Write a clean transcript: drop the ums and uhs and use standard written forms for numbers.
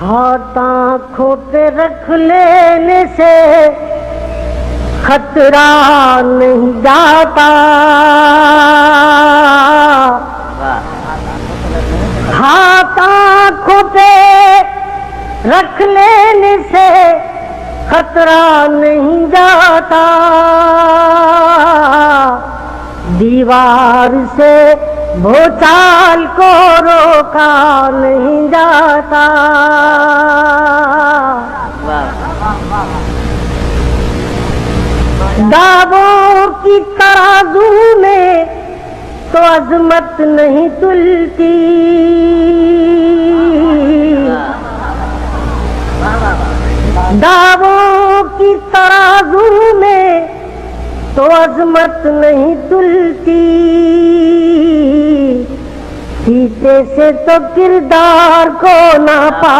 हाथ आँखों पे रख लेने से खतरा नहीं जाता। हाथ आँखों पे रख लेने से खतरा नहीं जाता। दीवार से भूचाल को रोका नहीं जाता। दावों की तराजू में तो अजमत नहीं तुलती। दावों की तराजू में तो अजमत नहीं तुलती। सीते से तो किरदार को ना पा